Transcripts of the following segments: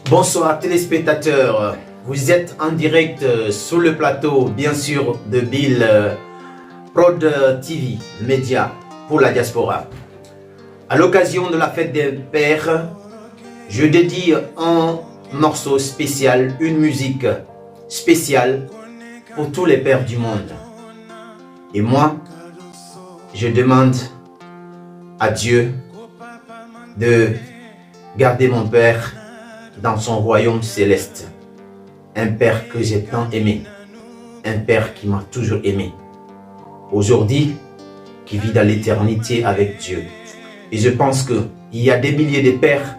Bonsoir téléspectateurs, vous êtes en direct sur le plateau bien sûr de Bill Prod TV, média pour la diaspora. À l'occasion de la fête des pères, je dédie un morceau spécial, une musique spéciale pour tous les pères du monde. Et moi, je demande à Dieu de garder mon père dans son royaume céleste. Un père que j'ai tant aimé, un père qui m'a toujours aimé. Aujourd'hui, qui vit dans l'éternité avec Dieu. Et je pense qu'il y a des milliers de pères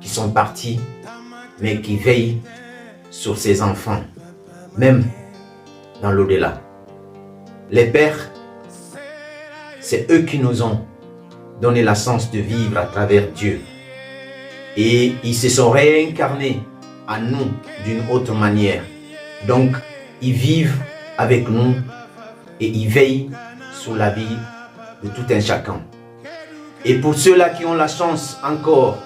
qui sont partis, mais qui veillent sur ses enfants, même dans l'au-delà. Les pères, c'est eux qui nous ont donné la chance de vivre à travers Dieu. Et ils se sont réincarnés à nous d'une autre manière. Donc, ils vivent avec nous et ils veillent sur la vie de tout un chacun. Et pour ceux-là qui ont la chance encore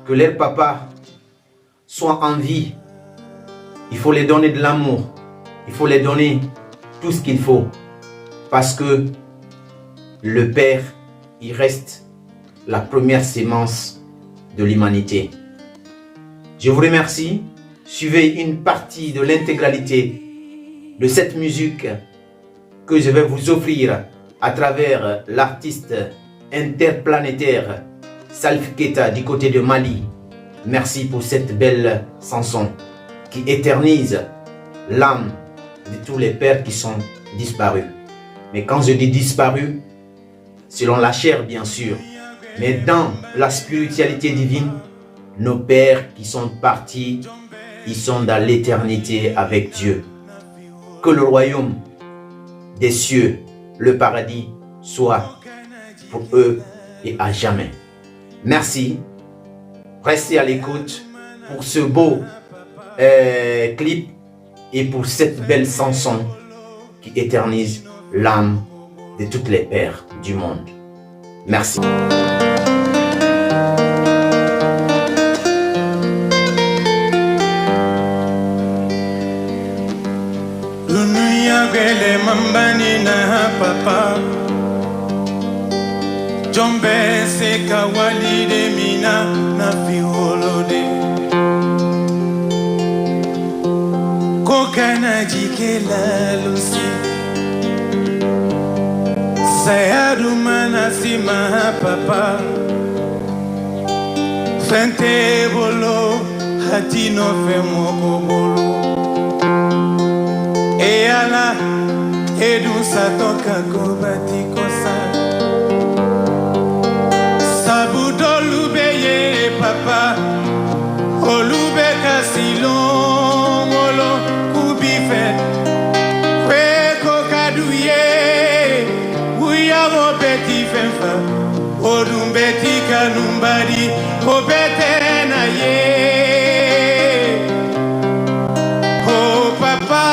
que leur papa soit en vie, il faut les donner de l'amour, il faut les donner tout ce qu'il faut. Parce que le Père, il reste la première sémence de l'humanité. Je vous remercie. Suivez une partie de l'intégralité de cette musique que je vais vous offrir à travers l'artiste interplanétaire Salif Keita du côté de Mali. Merci pour cette belle chanson qui éternise l'âme de tous les pères qui sont disparus. Mais quand je dis disparus, selon la chair bien sûr, mais dans la spiritualité divine, nos pères qui sont partis, ils sont dans l'éternité avec Dieu. Que le royaume des cieux, le paradis, soit pour eux et à jamais. Merci. Restez à l'écoute pour ce beau clip et pour cette belle chanson qui éternise l'âme de toutes les pères du monde. Merci. Mambani na papa Jombe se kawali de mina na fiolo de Kokana jikela lusi Sayadu manasima papa Fente bolo hatino femo bolo E ala Edu satoka kobati kosa Sabudo lubeye papa Olube kasilon Olo kubife Kwe kokaduye Uya mobeti fenfa Odumbeti kanumbari Obete na ye Oh papa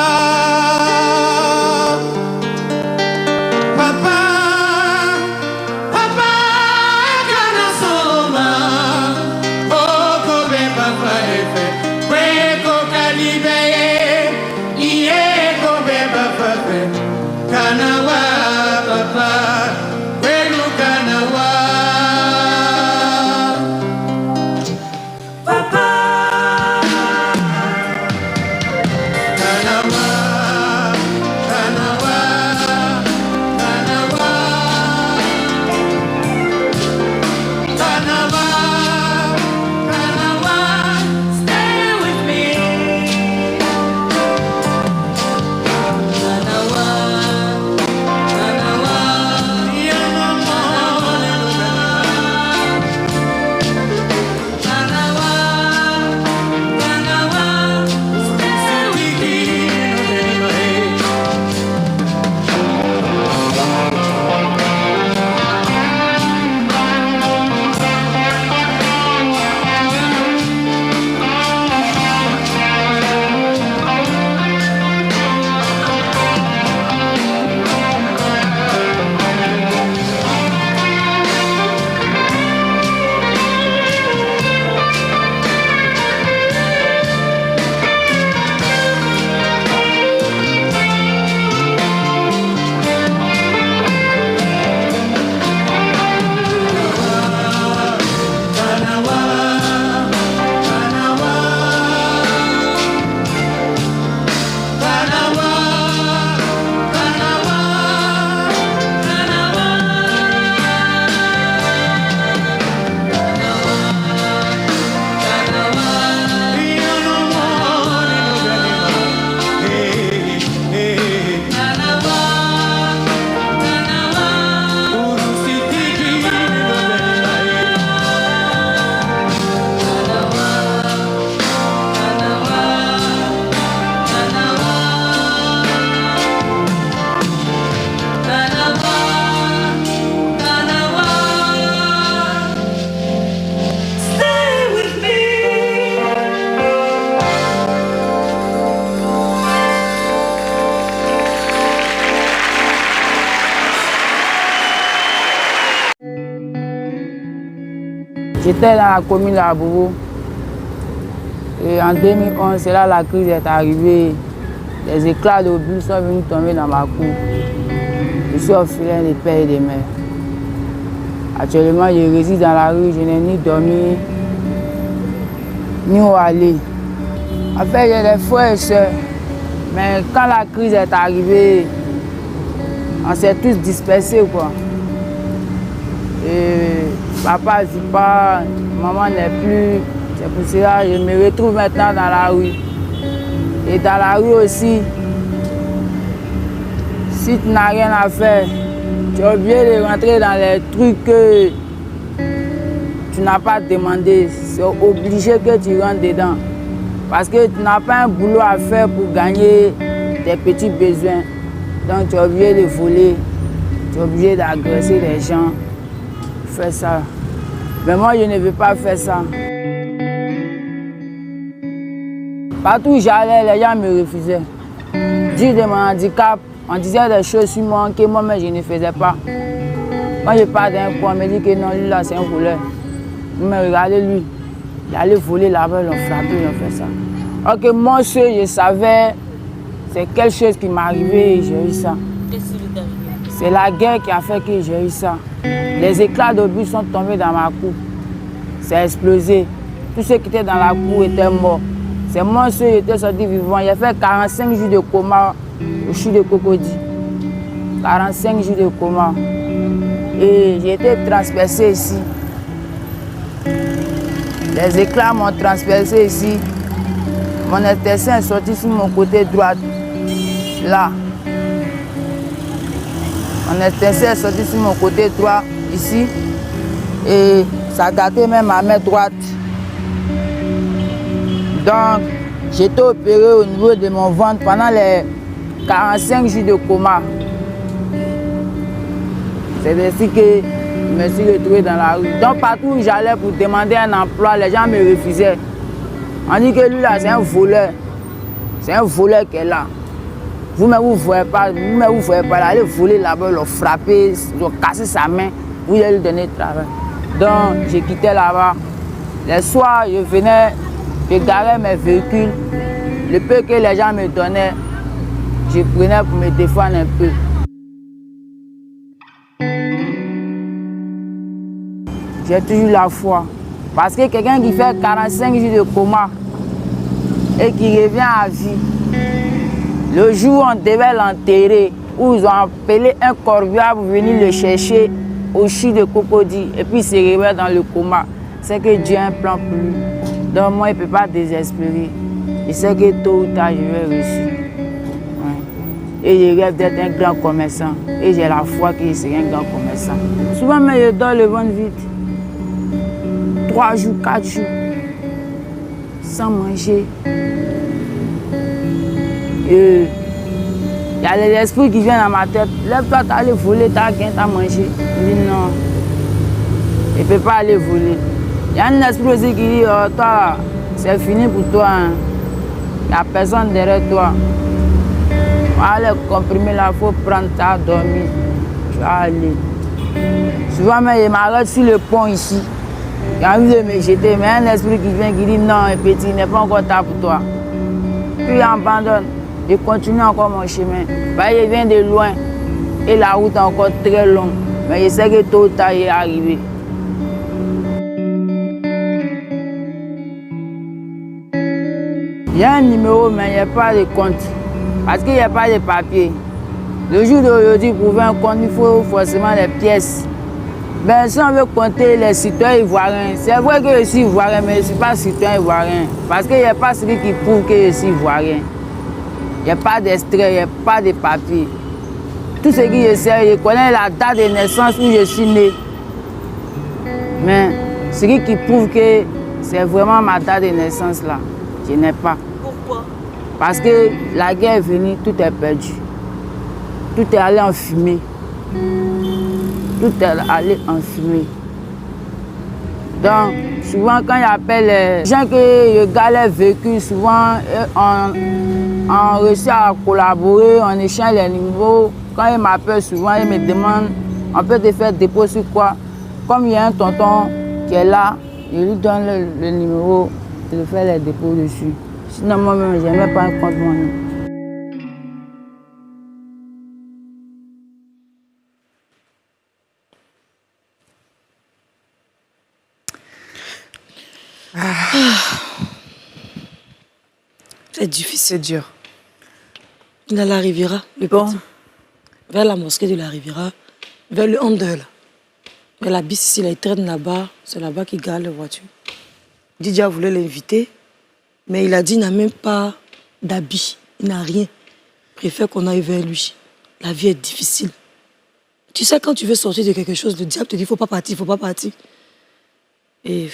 J'étais dans la commune de Abobo. Et en 2011, c'est là la crise est arrivée. Les éclats d'obus sont venus tomber dans ma cour. Je suis orphelin des pères et des mères. Actuellement, je réside dans la rue, je n'ai ni dormi, ni où aller. En fait, j'ai des frères et sœurs. Mais quand la crise est arrivée, on s'est tous dispersés, quoi. Et papa ne vit pas, maman n'est plus. C'est pour cela que je me retrouve maintenant dans la rue. Et dans la rue aussi, si tu n'as rien à faire, tu es obligé de rentrer dans les trucs que tu n'as pas demandé. C'est obligé que tu rentres dedans. Parce que tu n'as pas un boulot à faire pour gagner tes petits besoins. Donc tu es obligé de voler, tu es obligé d'agresser les gens. Faire ça. Mais moi, je ne veux pas faire ça. Partout où j'allais, les gens me refusaient. Dit de mon handicap, on disait des choses sur moi que moi-même je ne faisais pas. Quand je pars d'un coin, on me dit que non, lui là c'est un voleur. Mais regardez lui, il allait voler là-bas, ils l'ont frappé, ils ont fait ça. Ok, moi je savais c'est quelque chose qui m'est arrivé et j'ai eu ça. Qu'est-ce qui t'est arrivé? C'est la guerre qui a fait que j'ai eu ça. Les éclats d'obus sont tombés dans ma cour. C'est explosé. Tous ceux qui étaient dans la cour étaient morts. C'est moi qui était sorti vivant. J'ai fait 45 jours de coma au CHU de Cocody. 45 jours de coma. Et j'ai été transpercé ici. Les éclats m'ont transpercé ici. Mon intestin est sorti sur mon côté droit. Là. Mon intestin est sorti sur mon côté droit, ici. Et ça a gâté même ma main droite. Donc, j'ai été opéré au niveau de mon ventre pendant les 45 jours de coma. C'est ainsi que je me suis retrouvé dans la rue. Donc, partout où j'allais pour demander un emploi, les gens me refusaient. On dit que lui là, c'est un voleur. C'est un voleur qui est là. Vous-même, vous ne voyez pas, aller voler là-bas, le frapper, le casser sa main, vous allez lui donner le travail. Donc, j'ai quitté là-bas. Les soirs, je venais, je garais mes véhicules. Le peu que les gens me donnaient, je prenais pour me défendre un peu. J'ai toujours la foi. Parce que quelqu'un qui fait 45 jours de coma et qui revient à vie, le jour où on devait l'enterrer, où ils ont appelé un corbillard pour venir le chercher au CHU de Cocody et puis il se réveille dans le coma, c'est que Dieu a un plan pour lui. Donc moi, il ne peut pas désespérer. Il sait que tôt ou tard, je vais réussir. Ouais. Et je rêve d'être un grand commerçant. Et j'ai la foi que je serai un grand commerçant. Souvent, mais je dors le ventre vide. 3 jours, 4 jours, sans manger. Et il y a les esprits qui viennent dans ma tête. Lève-toi, tu aller voler, tu as rien à manger. Je dis non, je ne peux pas aller voler. Il y a un esprit aussi qui dit, oh, toi, c'est fini pour toi. Hein. Il n'y a personne derrière toi. On va aller comprimer là, il faut prendre ta dormir. Tu vas aller. Souvent, mais il m'arrête sur le pont ici. J'ai envie de me jeter, mais un esprit qui vient qui dit non, petit, il n'est pas encore tard pour toi. Puis il abandonne. Je continue encore mon chemin. Je viens de loin et la route est encore très longue. Mais je sais que tôt ou tard, il est arrivé. Il y a un numéro, mais il n'y a pas de compte. Parce qu'il n'y a pas de papier. Le jour d'aujourd'hui, pour ouvrir un compte, il faut forcément des pièces. Ben, si on veut compter les citoyens ivoiriens, c'est vrai que je suis ivoirien, mais je ne suis pas citoyen ivoirien. Parce qu'il n'y a pas celui qui prouve que je suis ivoirien. Il n'y a pas d'extrait, il n'y a pas de papier. Tout ce que je sais, je connais la date de naissance où je suis né. Mais celui qui prouve que c'est vraiment ma date de naissance là, je n'ai pas. Pourquoi? Parce que la guerre est venue, tout est perdu. Tout est allé en fumée. Tout est allé en fumée. Donc, souvent quand j'appelle les gens qui regardent les véhicules, souvent on réussit à collaborer, on échange les numéros. Quand ils m'appellent souvent, ils me demandent, on peut te faire dépôt sur quoi? Comme il y a un tonton qui est là, Je lui donne le numéro, je fais les dépôts dessus. Sinon, moi-même, je n'ai même pas un compte moi. C'est difficile. C'est dur. Il a la Riviera, le petit. Vers la mosquée de la Riviera, vers le Under, là. Mais la bis ici, là, il traîne là-bas. C'est là-bas qu'il garde la voiture. Didier voulait l'inviter, mais il a dit qu'il n'a même pas d'habit. Il n'a rien. Il préfère qu'on aille vers lui. La vie est difficile. Tu sais, quand tu veux sortir de quelque chose, le diable te dit, il ne faut pas partir, il ne faut pas partir. Et...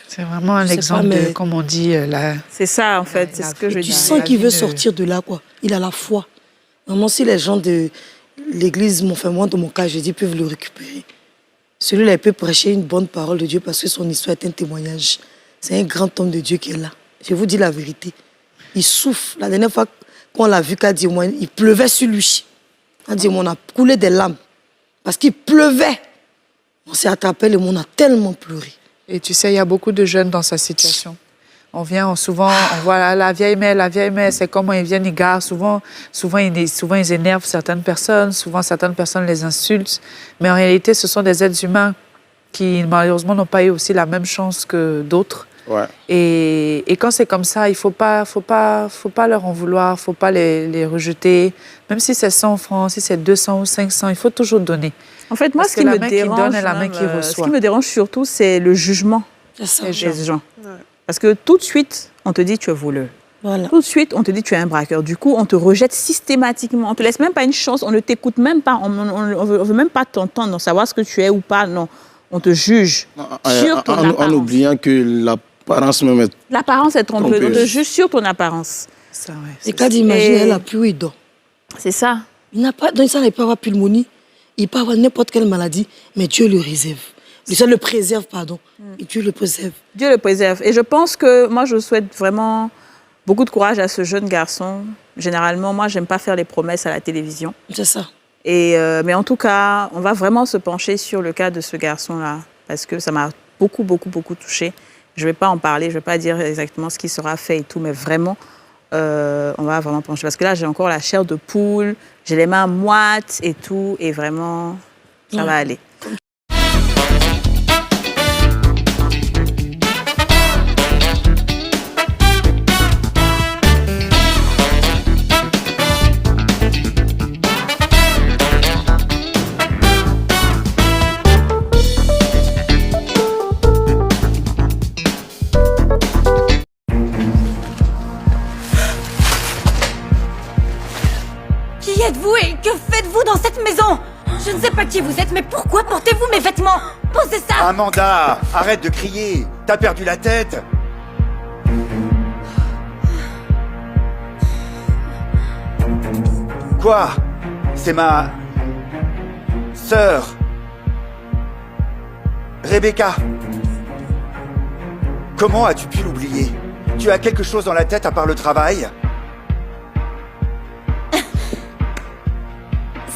C'est vraiment un exemple de, comme on dit, c'est ça, en fait, c'est ce que je dis. Tu sens qu'il veut sortir de là, quoi. Il a la foi. Vraiment, si les gens de l'église m'ont fait, moi, dans mon cas, je dis, peuvent le récupérer. Celui-là, il peut prêcher une bonne parole de Dieu parce que son histoire est un témoignage. C'est un grand homme de Dieu qui est là. Je vous dis la vérité. Il souffre. La dernière fois qu'on l'a vu, qu'a dit, moi, il pleuvait sur lui. On a dit, on a coulé des larmes. Parce qu'il pleuvait. On s'est attrapé, le monde a tellement pleuré. Et tu sais, il y a beaucoup de jeunes dans sa situation. On vient, souvent, on voit la vieille mère, c'est comment ils viennent, ils garent. Souvent, ils énervent certaines personnes, souvent certaines personnes les insultent. Mais en réalité, ce sont des êtres humains qui, malheureusement, n'ont pas eu aussi la même chance que d'autres. Ouais. Et quand c'est comme ça, il faut pas leur en vouloir, il ne faut pas les rejeter. Même si c'est 100 francs, si c'est 200 ou 500, il faut toujours donner. En fait, moi, Parce ce qui que me la main dérange, qui donne est la main qui reçoit. ce qui me dérange surtout, c'est le jugement des gens. Ouais. Parce que tout de suite, on te dit tu es voleur. Voilà. Tout de suite, on te dit tu es un braqueur. Du coup, on te rejette systématiquement. On ne te laisse même pas une chance, on ne t'écoute même pas, on ne veut même pas t'entendre, savoir ce que tu es ou pas. Non, on te juge sur ton apparence. En oubliant que l'apparence même est... L'apparence est trompeuse. On te juge sur ton apparence. Ça, ouais, et quand d'imaginer, elle a plus où il dort. C'est ça. Il n'a pas, dans ça, il peut avoir pulmonie, il peut avoir n'importe quelle maladie, mais Dieu le réserve. Dieu le préserve, pardon. Et Dieu le préserve. Dieu le préserve. Et je pense que moi, je souhaite vraiment beaucoup de courage à ce jeune garçon. Généralement, moi, j'aime pas faire les promesses à la télévision. C'est ça. Et, mais en tout cas, on va vraiment se pencher sur le cas de ce garçon-là, parce que ça m'a beaucoup touchée. Je ne vais pas en parler, je ne vais pas dire exactement ce qui sera fait et tout, mais vraiment, on va vraiment pencher. Parce que là, j'ai encore la chair de poule, j'ai les mains moites et tout, et vraiment, ça va aller. Qui êtes-vous et que faites-vous dans cette maison? Je ne sais pas qui vous êtes, mais pourquoi portez-vous mes vêtements? Pensez ça! Amanda, arrête de crier! T'as perdu la tête? Quoi? C'est ma... sœur. Rebecca. Comment as-tu pu l'oublier? Tu as quelque chose dans la tête à part le travail?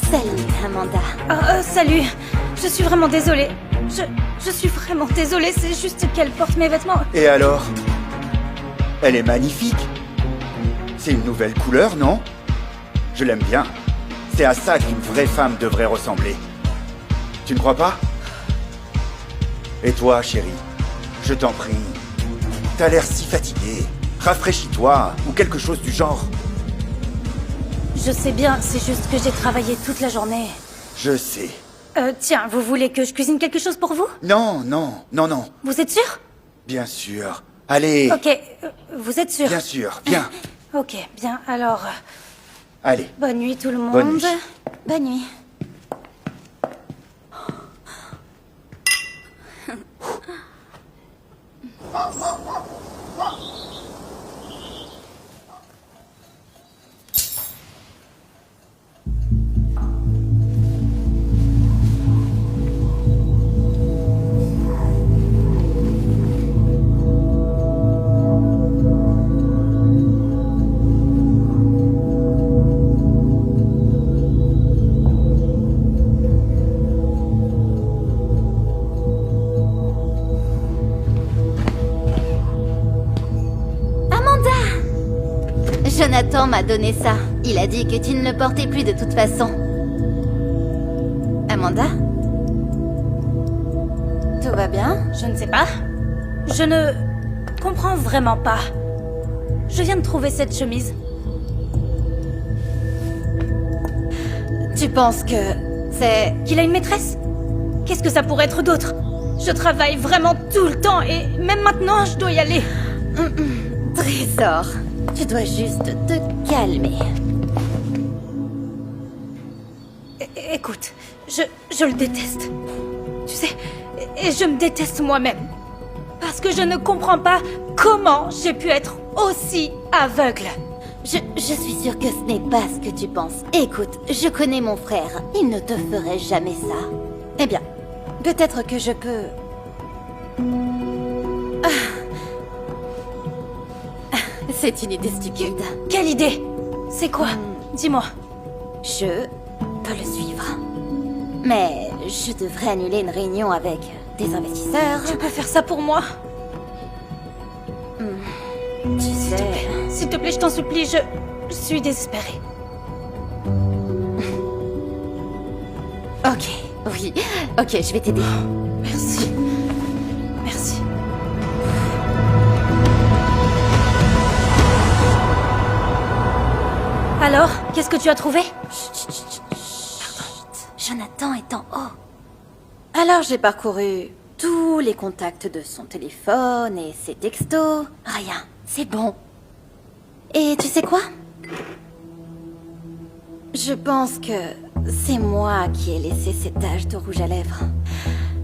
Salut, Amanda. Salut. Je suis vraiment désolée. Je suis vraiment désolée, c'est juste qu'elle porte mes vêtements. Et alors? Elle est magnifique. C'est une nouvelle couleur, non? Je l'aime bien. C'est à ça qu'une vraie femme devrait ressembler. Tu ne crois pas? Et toi, chérie, je t'en prie. T'as l'air si fatiguée. Rafraîchis-toi, ou quelque chose du genre. Je sais bien, c'est juste que j'ai travaillé toute la journée. Je sais. Tiens, vous voulez que je cuisine quelque chose pour vous? Non, non, non, non. Vous êtes sûr? Bien sûr. Allez. Ok, vous êtes sûr? Bien sûr, bien. Ok, bien, alors... Allez. Bonne nuit tout le monde. Bonne nuit. Bonne nuit. Jonathan m'a donné ça. Il a dit que tu ne le portais plus de toute façon. Amanda? Tout va bien? Je ne sais pas. Je ne comprends vraiment pas. Je viens de trouver cette chemise. Tu penses que c'est... Qu'il a une maîtresse? Qu'est-ce que ça pourrait être d'autre? Je travaille vraiment tout le temps et même maintenant, je dois y aller. Trésor, tu dois juste te calmer. Écoute, je le déteste. Tu sais, et je me déteste moi-même. Parce que je ne comprends pas comment j'ai pu être aussi aveugle. Je suis sûre que ce n'est pas ce que tu penses. Écoute, je connais mon frère. Il ne te ferait jamais ça. Eh bien, peut-être que je peux... C'est une idée stupide. Quelle idée? C'est quoi? Dis-moi. Je peux le suivre. Mais je devrais annuler une réunion avec des investisseurs. Tu peux faire ça pour moi? Tu sais... S'il te plaît, je t'en supplie, je suis désespérée. Ok, oui. Ok, je vais t'aider. Merci. Merci. Alors, qu'est-ce que tu as trouvé? Jonathan est en haut. Alors j'ai parcouru tous les contacts de son téléphone et ses textos. Rien, c'est bon. Et tu sais quoi? Je pense que c'est moi qui ai laissé ces taches de rouge à lèvres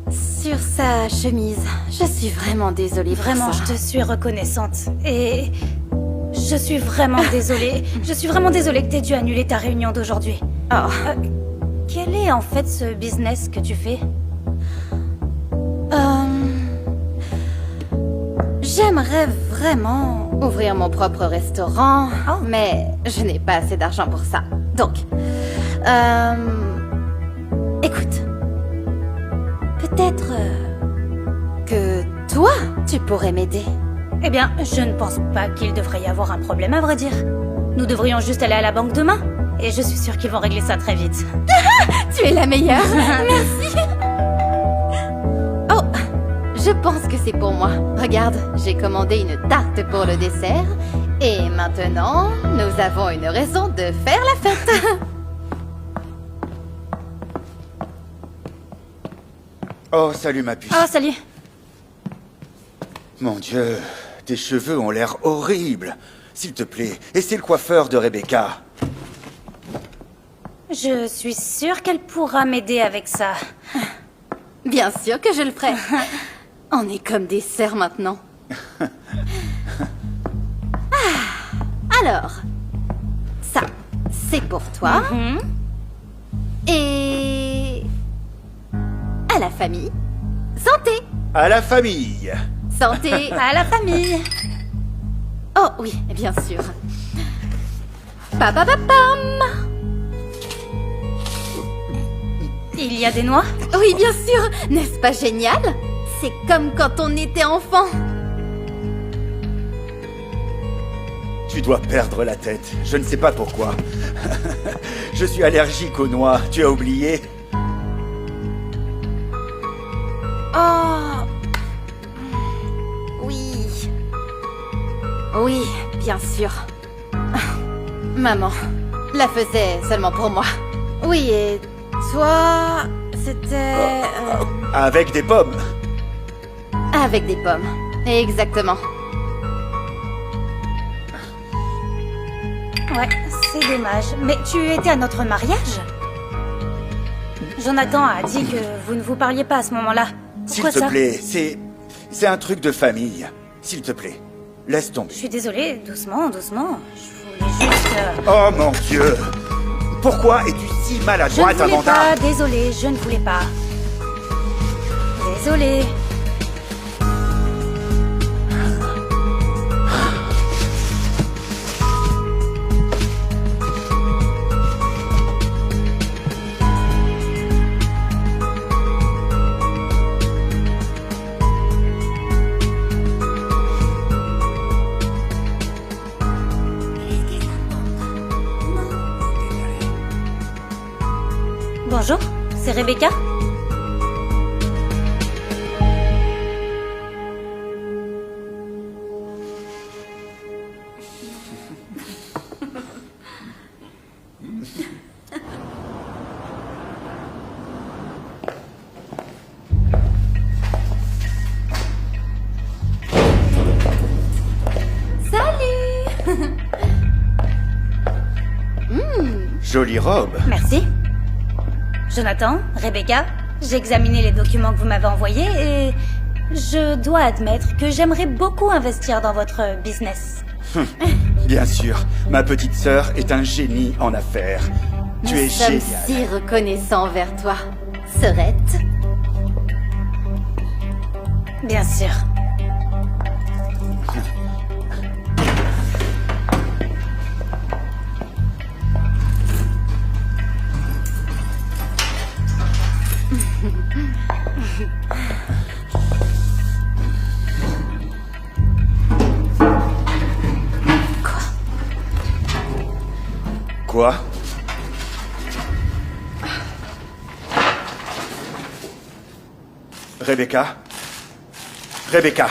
sur sa chemise. Je suis vraiment désolée. Vraiment, je te suis reconnaissante. Et je suis vraiment désolée. Je suis vraiment désolée que t'aies dû annuler ta réunion d'aujourd'hui. Oh. Quel est en fait ce business que tu fais? J'aimerais vraiment ouvrir mon propre restaurant, mais je n'ai pas assez d'argent pour ça. Donc, écoute, peut-être que toi, tu pourrais m'aider. Eh bien, je ne pense pas qu'il devrait y avoir un problème, à vrai dire. Nous devrions juste aller à la banque demain, et je suis sûre qu'ils vont régler ça très vite. Tu es la meilleure. Merci. Oh, je pense que c'est pour moi. Regarde, j'ai commandé une tarte pour le dessert, et maintenant, nous avons une raison de faire la fête. Oh, salut ma puce. Oh, salut. Mon Dieu, tes cheveux ont l'air horribles. S'il te plaît, et c'est le coiffeur de Rebecca. Je suis sûre qu'elle pourra m'aider avec ça. Bien sûr que je le ferai. On est comme des sœurs maintenant. Alors, ça, c'est pour toi. Et... à la famille. Santé. À la famille. Santé. À la famille. Oh oui, bien sûr. Pam. Il y a des noix? Oui, bien sûr. N'est-ce pas génial? C'est comme quand on était enfant. Tu dois perdre la tête. Je ne sais pas pourquoi. Je suis allergique aux noix. Tu as oublié? Oh. Oui. Oui, bien sûr. Maman la faisait seulement pour moi. Oui, et toi, c'était... Avec des pommes. Avec des pommes. Exactement. Ouais, c'est dommage. Mais tu étais à notre mariage? Jonathan a dit que vous ne vous parliez pas à ce moment-là. S'il Pourquoi te ça? plaît, c'est un truc de famille. S'il te plaît, laisse tomber. Je suis désolée, doucement. Je voulais juste... Oh mon Dieu! Pourquoi es-tu si Je ne maladroite, voulais Amanda? pas, désolée, je ne voulais pas. Désolée. Bonjour, c'est Rebecca. Jolie robe. Merci. Jonathan, Rebecca, j'ai examiné les documents que vous m'avez envoyés et je dois admettre que j'aimerais beaucoup investir dans votre business. Bien sûr, ma petite sœur est un génie en affaires. Tu es Nous sommes génial. si reconnaissants envers toi, Sœurette. Bien sûr. Quoi? Rebecca? Rebecca?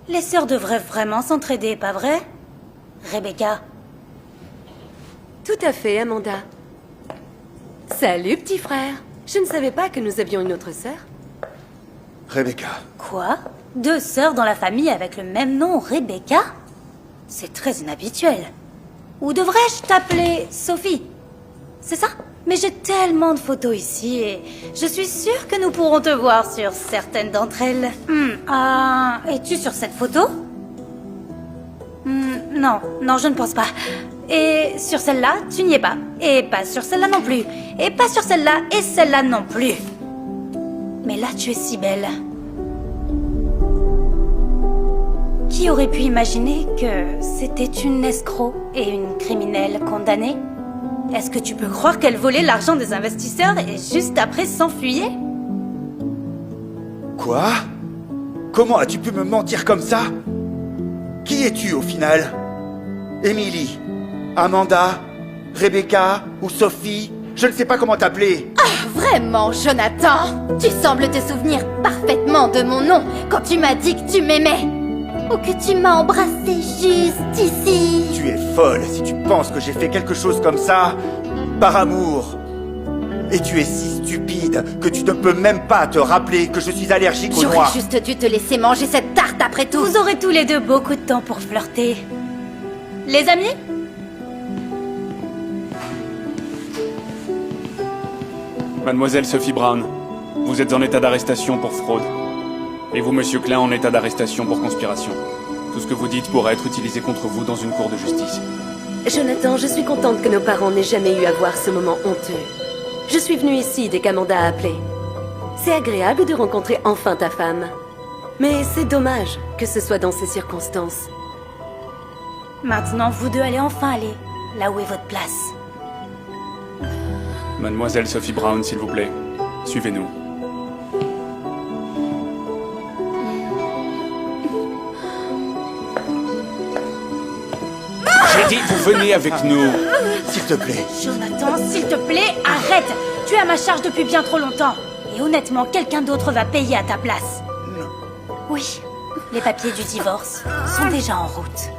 Les sœurs devraient vraiment s'entraider, pas vrai? Rebecca. Tout à fait, Amanda. Salut, petit frère. Je ne savais pas que nous avions une autre sœur. Rebecca. Quoi? 2 sœurs dans la famille avec le même nom, Rebecca? C'est très inhabituel. Ou devrais-je t'appeler Sophie? C'est ça? Mais j'ai tellement de photos ici et je suis sûre que nous pourrons te voir sur certaines d'entre elles. Es-tu sur cette photo? Non, je ne pense pas. Et sur celle-là, tu n'y es pas. Et pas sur celle-là non plus. Et pas sur celle-là et celle-là non plus. Mais là, tu es si belle. Qui aurait pu imaginer que c'était une escroc et une criminelle condamnée? Est-ce que tu peux croire qu'elle volait l'argent des investisseurs et juste après s'enfuyait? Quoi? Comment as-tu pu me mentir comme ça? Qui es-tu au final? Emily? Amanda? Rebecca? Ou Sophie? Je ne sais pas comment t'appeler. Ah, vraiment, Jonathan? Tu sembles te souvenir parfaitement de mon nom quand tu m'as dit que tu m'aimais. Ou que tu m'as embrassé juste ici. Tu es folle si tu penses que j'ai fait quelque chose comme ça par amour. Et tu es si stupide que tu ne peux même pas te rappeler que je suis allergique aux noix. J'aurais juste dû te laisser manger cette tarte après tout. Vous aurez tous les deux beaucoup de temps pour flirter. Les amis? Mademoiselle Sophie Brown, vous êtes en état d'arrestation pour fraude. Et vous, Monsieur Klein, en état d'arrestation pour conspiration. Tout ce que vous dites pourra être utilisé contre vous dans une cour de justice. Jonathan, je suis contente que nos parents n'aient jamais eu à voir ce moment honteux. Je suis venue ici dès qu'Amanda a appelé. C'est agréable de rencontrer enfin ta femme. Mais c'est dommage que ce soit dans ces circonstances. Maintenant, vous deux allez enfin aller là où est votre place. Mademoiselle Sophie Brown, s'il vous plaît, suivez-nous. J'ai dit, vous venez avec nous. S'il te plaît. Jonathan, s'il te plaît, arrête! Tu es à ma charge depuis bien trop longtemps. Et honnêtement, quelqu'un d'autre va payer à ta place. Oui, les papiers du divorce sont déjà en route.